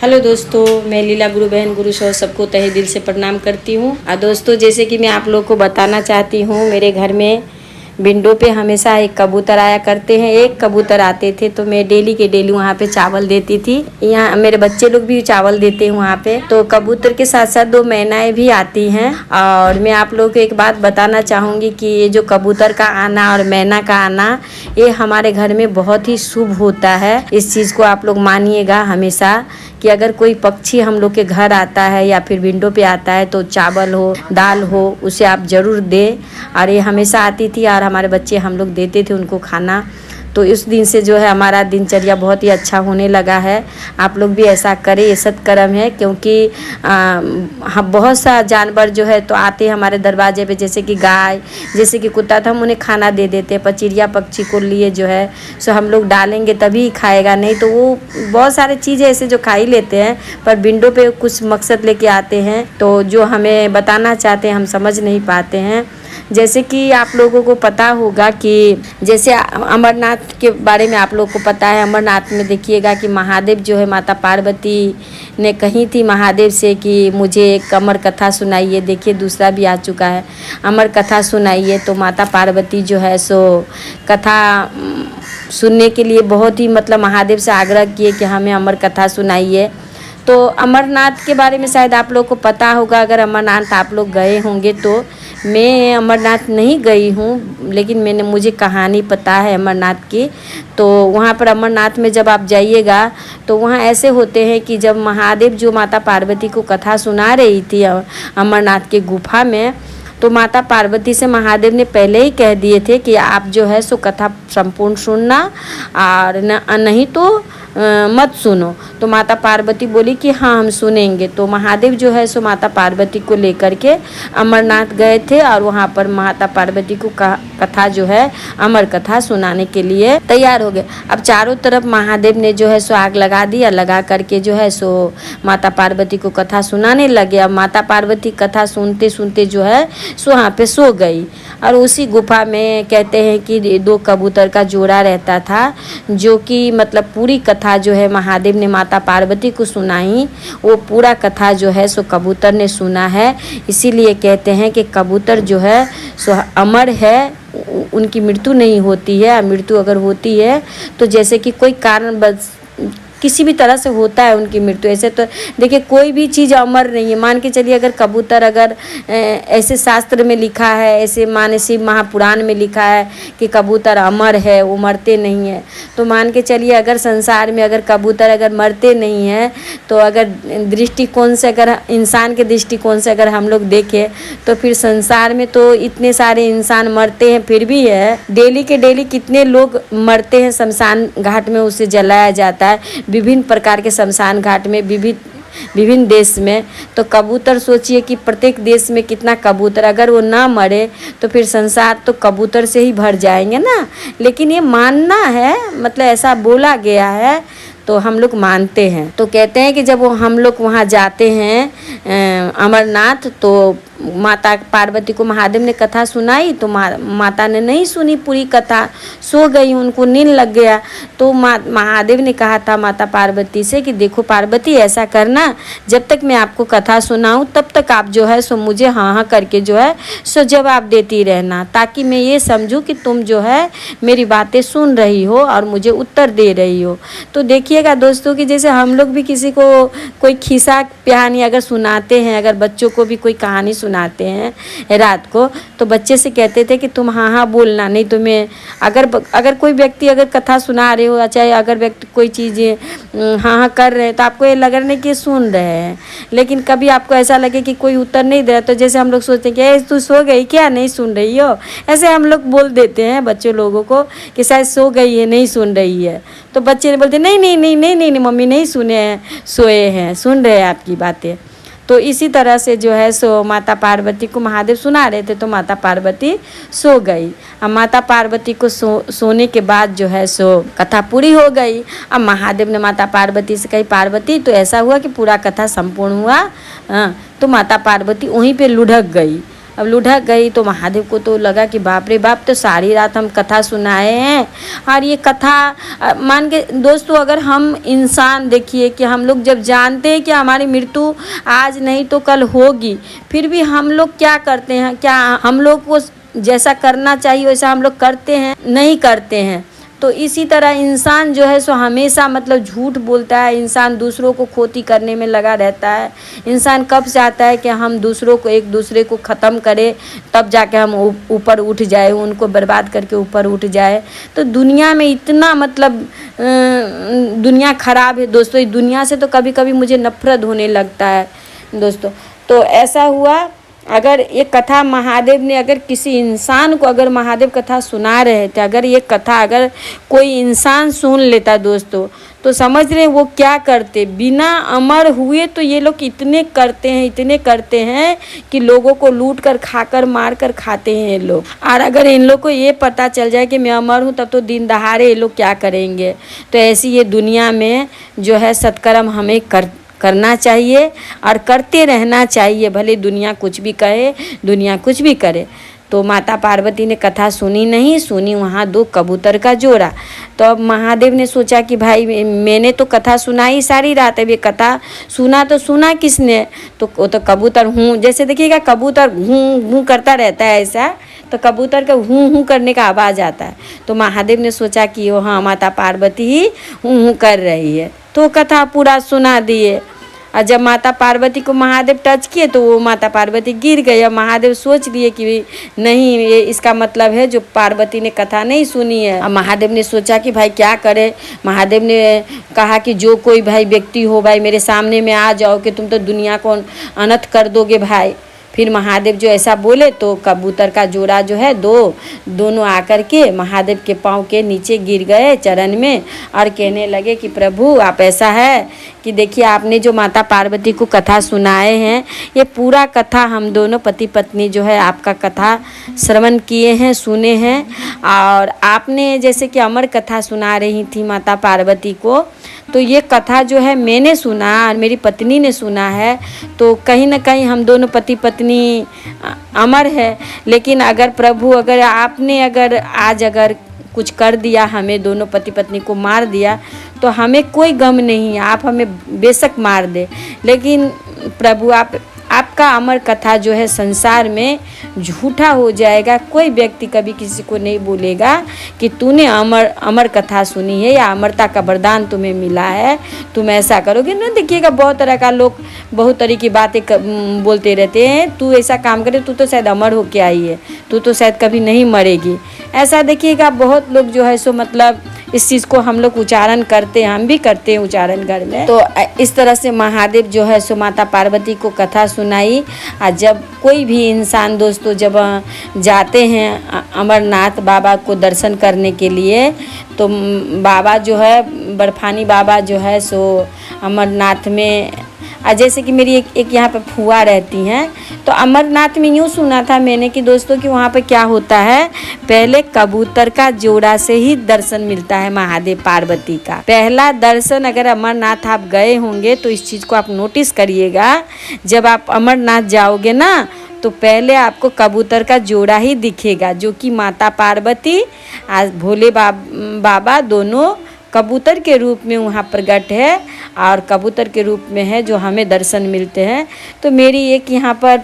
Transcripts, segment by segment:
Hello दोस्तों, मैं लीला गुरु बहन गुरु सौ सबको तहे दिल से प्रणाम करती हूँ। दोस्तों, जैसे कि मैं आप लोग को बताना चाहती हूँ, मेरे घर में विंडो पे हमेशा एक कबूतर आया करते हैं। एक कबूतर आते थे तो मैं डेली के डेली वहाँ पे चावल देती थी। यहाँ मेरे बच्चे लोग भी चावल देते हैं वहाँ पे। तो कबूतर के साथ साथ 2 मैनाएं भी आती हैं। और मैं आप लोग को एक बात बताना चाहूँगी कि ये जो कबूतर का आना और मैना का आना, ये हमारे घर में बहुत ही शुभ होता है। इस चीज़ को आप लोग मानिएगा हमेशा कि अगर कोई पक्षी हम लोग के घर आता है या फिर विंडो पे आता है तो चावल हो, दाल हो, उसे आप ज़रूर दें। और ये हमेशा आती थी और हमारे बच्चे हम लोग देते थे उनको खाना। तो इस दिन से जो है हमारा दिनचर्या बहुत ही अच्छा होने लगा है। आप लोग भी ऐसा करें, ये सत्कर्म है। क्योंकि हम बहुत सा जानवर जो है तो आते हैं हमारे दरवाजे पे, जैसे कि गाय, जैसे कि कुत्ता, तो हम उन्हें खाना दे देते हैं। पर चिड़िया पक्षी को लिए जो है सो हम लोग डालेंगे तभी खाएगा, नहीं तो वो बहुत सारे चीज़ें ऐसे जो खा ही लेते हैं। पर विंडो पे कुछ मकसद लेके आते हैं तो जो हमें बताना चाहते हैं हम समझ नहीं पाते हैं। जैसे कि आप लोगों को पता होगा कि जैसे अमरनाथ के बारे में आप लोग को पता है। अमरनाथ में देखिएगा कि महादेव जो है, माता पार्वती ने कही थी महादेव से कि मुझे एक अमर कथा सुनाइए। देखिए दूसरा भी आ चुका है, अमर कथा सुनाइए। तो माता पार्वती जो है सो कथा सुनने के लिए बहुत ही महादेव से आग्रह किए कि हमें अमर कथा सुनाइए। तो अमरनाथ के बारे में शायद आप लोग को पता होगा। अगर अमरनाथ आप लोग गए होंगे तो, मैं अमरनाथ नहीं गई हूँ लेकिन मुझे कहानी पता है अमरनाथ की। तो वहाँ पर अमरनाथ में जब आप जाइएगा तो वहाँ ऐसे होते हैं कि जब महादेव जो माता पार्वती को कथा सुना रही थी अमरनाथ के गुफा में, तो माता पार्वती से महादेव ने पहले ही कह दिए थे कि आप जो है सो कथा संपूर्ण सुनना और नहीं तो मत सुनो। तो माता पार्वती बोली कि हाँ हम सुनेंगे। तो महादेव जो है सो माता पार्वती को लेकर के अमरनाथ गए थे और वहाँ पर माता पार्वती को कथा जो है अमर कथा सुनाने के लिए तैयार हो गए। अब चारों तरफ महादेव ने जो है सो आग लगा दिया, लगा करके जो है सो माता पार्वती को कथा सुनाने लगे। अब माता पार्वती कथा सुनते सुनते जो है सो वहाँ पे सो गई। और उसी गुफा में कहते हैं कि 2 कबूतर का जोड़ा रहता था, जो कि पूरी कथा जो है महादेव ने माता पार्वती को सुनाई, वो पूरा कथा जो है सो कबूतर ने सुना है। इसीलिए कहते हैं कि कबूतर जो है सो अमर है, उनकी मृत्यु नहीं होती है। मृत्यु अगर होती है तो जैसे कि कोई कारण बस किसी भी तरह से होता है उनकी मृत्यु। ऐसे तो देखिए कोई भी चीज़ अमर नहीं है। मान के चलिए अगर कबूतर अगर ऐसे शास्त्र में लिखा है, ऐसे माने शिव महापुराण में लिखा है कि कबूतर अमर है, वो मरते नहीं है। तो मान के चलिए अगर संसार में अगर कबूतर अगर मरते नहीं हैं तो अगर दृष्टिकोण से, अगर इंसान के दृष्टिकोण से अगर हम लोग देखें तो फिर संसार में तो इतने सारे इंसान मरते हैं, फिर भी है डेली के डेली कितने लोग मरते हैं। शमशान घाट में उसे जलाया जाता है, विभिन्न प्रकार के शमशान घाट में विभिन्न देश में। तो कबूतर सोचिए कि प्रत्येक देश में कितना कबूतर, अगर वो ना मरे तो फिर संसार तो कबूतर से ही भर जाएंगे ना। लेकिन ये मानना है, ऐसा बोला गया है तो हम लोग मानते हैं। तो कहते हैं कि जब हम लोग वहाँ जाते हैं अमरनाथ, तो माता पार्वती को महादेव ने कथा सुनाई तो माता ने नहीं सुनी पूरी कथा, सो गई, उनको नींद लग गया। तो महादेव ने कहा था माता पार्वती से कि देखो पार्वती, ऐसा करना, जब तक मैं आपको कथा सुनाऊं तब तक आप जो है सो मुझे हाँ हाँ करके जो है सो जवाब देती रहना, ताकि मैं ये समझूं कि तुम जो है मेरी बातें सुन रही हो और मुझे उत्तर दे रही हो। तो देखिएगा दोस्तों कि जैसे हम लोग भी किसी को कोई खिस्सा कहानी अगर सुनाते हैं, अगर बच्चों को भी कोई कहानी सुनाते हैं रात को, तो बच्चे से कहते थे कि तुम हाँ हाँ बोलना, नहीं तो मैं अगर कोई व्यक्ति अगर कथा सुना रहे हो, चाहे अगर व्यक्ति कोई चीज़ें हाँ हाँ कर रहे हैं तो आपको ये लग रहा है कि सुन रहे हैं। लेकिन कभी आपको ऐसा लगे कि कोई उत्तर नहीं दे रहा, तो जैसे हम लोग सोचते हैं कि तू सो गई क्या, नहीं सुन रही हो, ऐसे हम लोग बोल देते हैं बच्चे लोगों को कि शायद सो गई है, नहीं सुन रही है। तो बच्चे ने बोलते नहीं नहीं नहीं नहीं नहीं मम्मी नहीं सुने हैं, सोए हैं, सुन रहे हैं आपकी बातें। तो इसी तरह से जो है सो माता पार्वती को महादेव सुना रहे थे तो माता पार्वती सो गई। अब माता पार्वती को सोने के बाद जो है सो कथा पूरी हो गई। अब महादेव ने माता पार्वती से कही पार्वती, तो ऐसा हुआ कि पूरा कथा संपूर्ण हुआ। तो माता पार्वती वहीं पे लुढ़क गई। अब लुढ़क गई। तो महादेव को तो लगा कि बाप रे बाप, तो सारी रात हम कथा सुनाए हैं और ये कथा मान के दोस्तों, अगर हम इंसान देखिए कि हम लोग जब जानते हैं कि हमारी मृत्यु आज नहीं तो कल होगी, फिर भी हम लोग क्या करते हैं, क्या हम लोग को जैसा करना चाहिए वैसा हम लोग करते हैं? नहीं करते हैं। तो इसी तरह इंसान जो है सो हमेशा मतलब झूठ बोलता है, इंसान दूसरों को खोती करने में लगा रहता है। इंसान कब चाहता है कि हम दूसरों को, एक दूसरे को ख़त्म करें, तब जाके हम ऊपर उठ जाए, उनको बर्बाद करके ऊपर उठ जाए। तो दुनिया में इतना मतलब दुनिया ख़राब है दोस्तों। इस दुनिया से तो कभी कभी मुझे नफरत होने लगता है दोस्तों। तो ऐसा हुआ, अगर ये कथा महादेव ने, अगर किसी इंसान को अगर महादेव कथा सुना रहे थे, अगर ये कथा अगर कोई इंसान सुन लेता दोस्तों, तो समझ रहे वो क्या करते, बिना अमर हुए तो ये लोग इतने करते हैं, इतने करते हैं कि लोगों को लूट कर खाकर मार कर खाते हैं ये लोग। और अगर इन लोग को ये पता चल जाए कि मैं अमर हूँ, तब तो दिन दहाड़े ये लोग क्या करेंगे। तो ऐसी ये दुनिया में जो है सत्कर्म हमें करना चाहिए और करते रहना चाहिए, भले दुनिया कुछ भी कहे, दुनिया कुछ भी करे। तो माता पार्वती ने कथा सुनी नहीं सुनी, वहाँ 2 कबूतर का जोड़ा। तो अब महादेव ने सोचा कि भाई मैंने तो कथा सुनाई सारी रात, अब ये कथा सुना तो सुना किसने, तो वो तो कबूतर हूँ, जैसे देखिएगा कबूतर हूँ हूँ करता रहता है ऐसा, तो कबूतर का हूँ हूँ करने का आवाज़ आता है। तो महादेव ने सोचा कि वो हाँ माता पार्वती ही हूँ हूँ कर रही है, तो कथा पूरा सुना दिए। और जब माता पार्वती को महादेव टच किए तो वो माता पार्वती गिर गई। अब महादेव सोच लिए कि नहीं, ये इसका मतलब है जो पार्वती ने कथा नहीं सुनी है। अब महादेव ने सोचा कि भाई क्या करे। महादेव ने कहा कि जो कोई भाई व्यक्ति हो भाई मेरे सामने में आ जाओ कि तुम तो दुनिया को अनर्थ कर दोगे भाई। फिर महादेव जो ऐसा बोले तो कबूतर का जोड़ा जो है दोनों आकर के महादेव के पाँव के नीचे गिर गए चरण में और कहने लगे कि प्रभु आप ऐसा है कि देखिए आपने जो माता पार्वती को कथा सुनाए हैं, ये पूरा कथा हम दोनों पति पत्नी जो है आपका कथा श्रवण किए हैं, सुने हैं। और आपने जैसे कि अमर कथा सुना रही थी माता पार्वती को, तो ये कथा जो है मैंने सुना और मेरी पत्नी ने सुना है, तो कहीं ना कहीं हम दोनों पति पत्नी अमर है। लेकिन अगर प्रभु अगर आपने अगर आज अगर कुछ कर दिया, हमें दोनों पति पत्नी को मार दिया, तो हमें कोई गम नहीं है, आप हमें बेशक मार दे, लेकिन प्रभु आपका अमर कथा जो है संसार में झूठा हो जाएगा। कोई व्यक्ति कभी किसी को नहीं बोलेगा कि तूने अमर कथा सुनी है या अमरता का वरदान तुम्हें मिला है, तुम ऐसा करोगे ना। देखिएगा बहुत तरह का लोग बहुत तरह की बातें बोलते रहते हैं, तू ऐसा काम करे, तू तो शायद अमर होके आई है, तू तो शायद कभी नहीं मरेगी। ऐसा देखिएगा बहुत लोग जो है सो मतलब इस चीज़ को हम लोग उच्चारण करते हैं, हम भी करते हैं उच्चारण घर में। तो इस तरह से महादेव जो है सो माता पार्वती को कथा सुनाई। और जब कोई भी इंसान दोस्तों जब जाते हैं अमरनाथ बाबा को दर्शन करने के लिए, तो बाबा जो है बर्फानी बाबा जो है सो अमरनाथ में, जैसे कि मेरी एक यहाँ पे फुआ रहती हैं, तो अमरनाथ में यूँ सुना था मैंने कि दोस्तों कि वहाँ पे क्या होता है, पहले कबूतर का जोड़ा से ही दर्शन मिलता है महादेव पार्वती का। पहला दर्शन अगर अमरनाथ आप गए होंगे तो इस चीज़ को आप नोटिस करिएगा, जब आप अमरनाथ जाओगे ना तो पहले आपको कबूतर का जोड़ा ही दिखेगा, जो कि माता पार्वती आज भोले बाबा दोनों कबूतर के रूप में वहाँ प्रकट है और कबूतर के रूप में है जो हमें दर्शन मिलते हैं। तो मेरी एक यहाँ पर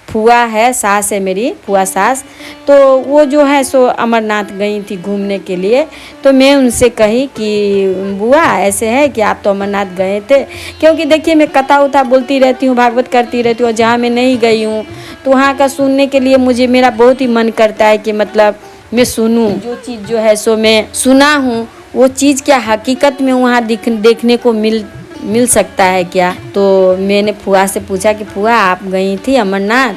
फुआ है, सास है मेरी फुआ सास, तो वो जो है सो अमरनाथ गई थी घूमने के लिए। तो मैं उनसे कही कि बुआ ऐसे है कि आप तो अमरनाथ गए थे, क्योंकि देखिए मैं कथा उथा बोलती रहती हूँ, भागवत करती रहती हूँ, जहाँ मैं नहीं गई हूँ तो वहाँ का सुनने के लिए मुझे मेरा बहुत ही मन करता है कि मतलब मैं सुनूँ, जो चीज़ जो है सो मैं सुना हूँ वो चीज़ क्या हकीकत में वहाँ देखने को मिल सकता है क्या। तो मैंने फुआ से पूछा कि फुआ आप गई थी अमरनाथ,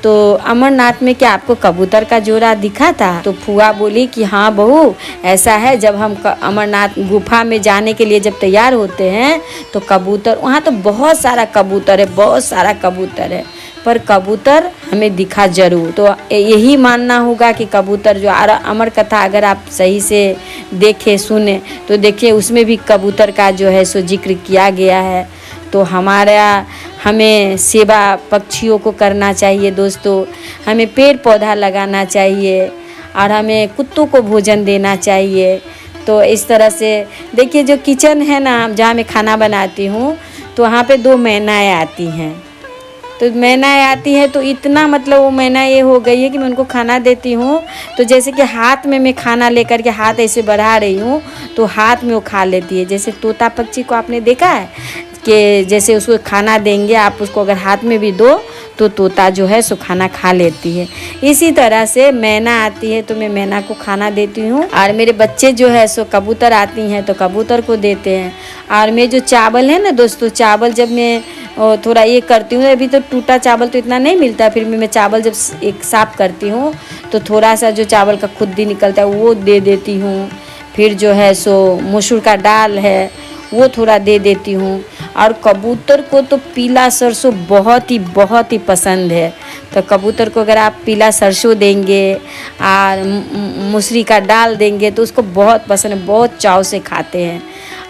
तो अमरनाथ में क्या आपको कबूतर का जोड़ा दिखा था? तो फुआ बोली कि हाँ बहू ऐसा है, जब हम अमरनाथ गुफा में जाने के लिए जब तैयार होते हैं तो कबूतर, वहाँ तो बहुत सारा कबूतर है, बहुत सारा कबूतर है, पर कबूतर हमें दिखा जरूर। तो यही मानना होगा कि कबूतर जो अमर कथा अगर आप सही से देखें सुने तो देखिए उसमें भी कबूतर का जो है सो जिक्र किया गया है। तो हमें सेवा पक्षियों को करना चाहिए दोस्तों, हमें पेड़ पौधा लगाना चाहिए और हमें कुत्तों को भोजन देना चाहिए। तो इस तरह से देखिए, जो किचन है ना जहाँ मैं खाना बनाती हूँ, तो वहाँ पे 2 मैनाएँ आती हैं। तो मैनाएँ आती है तो इतना मतलब वो मैना ये हो गई है कि मैं उनको खाना देती हूँ तो जैसे कि हाथ में मैं खाना लेकर के हाथ ऐसे बढ़ा रही हूँ तो हाथ में वो खा लेती है। जैसे तोता पक्षी को आपने देखा है कि जैसे उसको खाना देंगे आप उसको अगर हाथ में भी दो तो तोता जो है सो खाना खा लेती है। इसी तरह से मैना आती है तो मैं मैना को खाना देती हूँ। और मेरे बच्चे जो है सो कबूतर आती हैं तो कबूतर को देते हैं। और मैं जो चावल है ना दोस्तों, चावल जब मैं थोड़ा ये करती हूँ, अभी तो टूटा चावल तो इतना नहीं मिलता, फिर मैं चावल जब एक साफ़ करती हूँ तो थोड़ा सा जो चावल का खुद्दी निकलता है वो दे देती हूँ। फिर जो है सो मसूर का दाल है वो थोड़ा दे देती हूँ। और कबूतर को तो पीला सरसों बहुत ही पसंद है। तो कबूतर को अगर आप पीला सरसों देंगे और मसूरी का दाल देंगे तो उसको बहुत पसंद है, बहुत चाव से खाते हैं।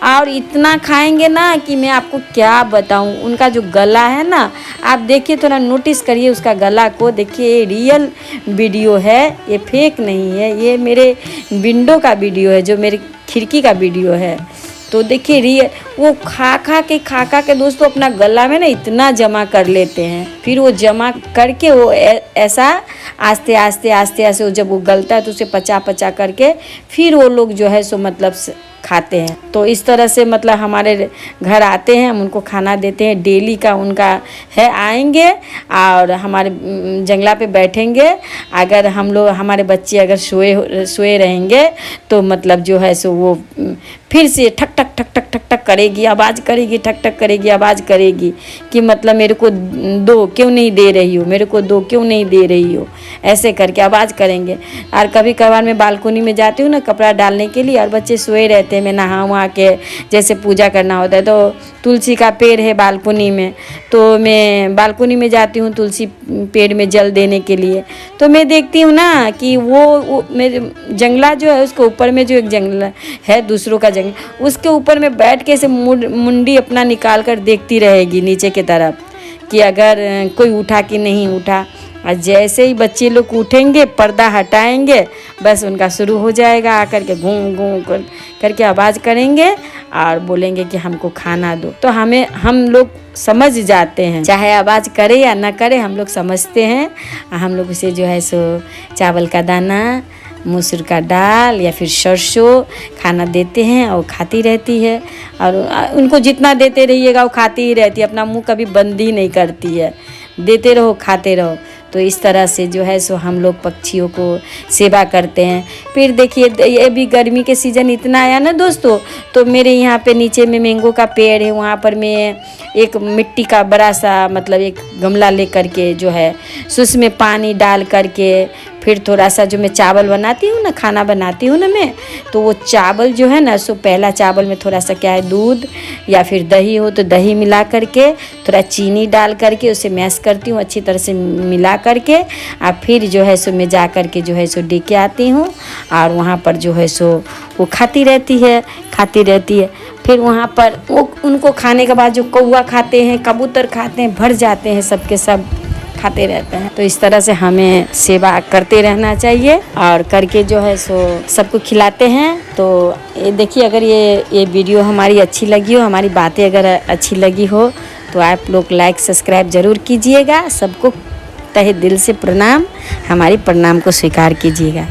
और इतना खाएंगे ना कि मैं आपको क्या बताऊं। उनका जो गला है ना, आप देखिए थोड़ा नोटिस करिए उसका गला को, देखिए ये रियल वीडियो है, ये फेक नहीं है, ये मेरे विंडो का वीडियो है, जो मेरी खिड़की का वीडियो है। तो देखिए रियल वो खा खा के दोस्तों अपना गला में ना इतना जमा कर लेते हैं। फिर वो जमा करके वो ऐसा आस्ते आस्ते वो जब वो गलता है तो उसे पचा करके फिर वो लोग जो है सो मतलब खाते हैं। तो इस तरह से मतलब हमारे घर आते हैं, हम उनको खाना देते हैं, डेली का उनका है। आएंगे और हमारे जंगला पे बैठेंगे, अगर हम लोग हमारे बच्चे अगर सोए रहेंगे तो मतलब जो है सो वो फिर से ठक ठक ठक ठक ठक ठक करेगी, आवाज़ करेगी, ठक ठक करेगी, आवाज़ करेगी कि मतलब मेरे को दो क्यों नहीं दे रही हो, मेरे को दो क्यों नहीं दे रही हो, ऐसे करके आवाज़ करेंगे। और कभी कभार मैं बालकोनी में जाती हूँ ना कपड़ा डालने के लिए और बच्चे सोए रहते हैं, मैं नहा वहाँ के जैसे पूजा करना होता है तो तुलसी का पेड़ है बालकोनी में, तो मैं बालकोनी में जाती हूँ तुलसी पेड़ में जल देने के लिए। तो मैं देखती हूँ ना कि वो मेरे जंगला जो है उसके ऊपर में जो एक जंगला है दूसरों का जंगला, उसके ऊपर में बैठ के ऐसे मुंडी अपना निकाल कर देखती रहेगी नीचे की तरफ कि अगर कोई उठा कि नहीं उठा। और जैसे ही बच्चे लोग उठेंगे पर्दा हटाएंगे बस उनका शुरू हो जाएगा, आकर के घूं घूं करके आवाज़ करेंगे और बोलेंगे कि हमको खाना दो। तो हम लोग समझ जाते हैं, चाहे आवाज़ करे या ना करे हम लोग समझते हैं। हम लोग उसे जो है सो चावल का दाना, मसूर का दाल या फिर सरसों खाना देते हैं और खाती रहती है। और उनको जितना देते रहिएगा वो खाती ही रहती है, अपना मुंह कभी बंद ही नहीं करती है, देते रहो खाते रहो। तो इस तरह से जो है सो हम लोग पक्षियों को सेवा करते हैं। फिर देखिए ये भी गर्मी के सीज़न इतना आया ना दोस्तों, तो मेरे यहाँ पे नीचे में मैंगो का पेड़ है, वहाँ पर मैं एक मिट्टी का बड़ा सा मतलब एक गमला ले करके जो है सो उसमें पानी डाल करके फिर थोड़ा सा जो मैं चावल बनाती हूँ ना, खाना बनाती हूँ ना मैं, तो वो चावल जो है ना सो पहला चावल में थोड़ा सा क्या है दूध या फिर दही हो तो दही मिला करके थोड़ा चीनी डाल करके उसे मैश करती हूँ अच्छी तरह से मिला करके। और फिर जो है सो मैं जा करके जो है सो दे के आती हूँ और वहाँ पर जो है सो वो खाती रहती है। फिर वहाँ पर वो उनको खाने के बाद जो कौवा खाते हैं, कबूतर खाते हैं, भर जाते हैं, सबके सब खाते रहते हैं। तो इस तरह से हमें सेवा करते रहना चाहिए और करके जो है सो सबको खिलाते हैं। तो ये देखिए, अगर ये वीडियो हमारी अच्छी लगी हो, हमारी बातें अगर अच्छी लगी हो तो आप लोग लाइक सब्सक्राइब ज़रूर कीजिएगा। सबको तहे दिल से प्रणाम, हमारी प्रणाम को स्वीकार कीजिएगा।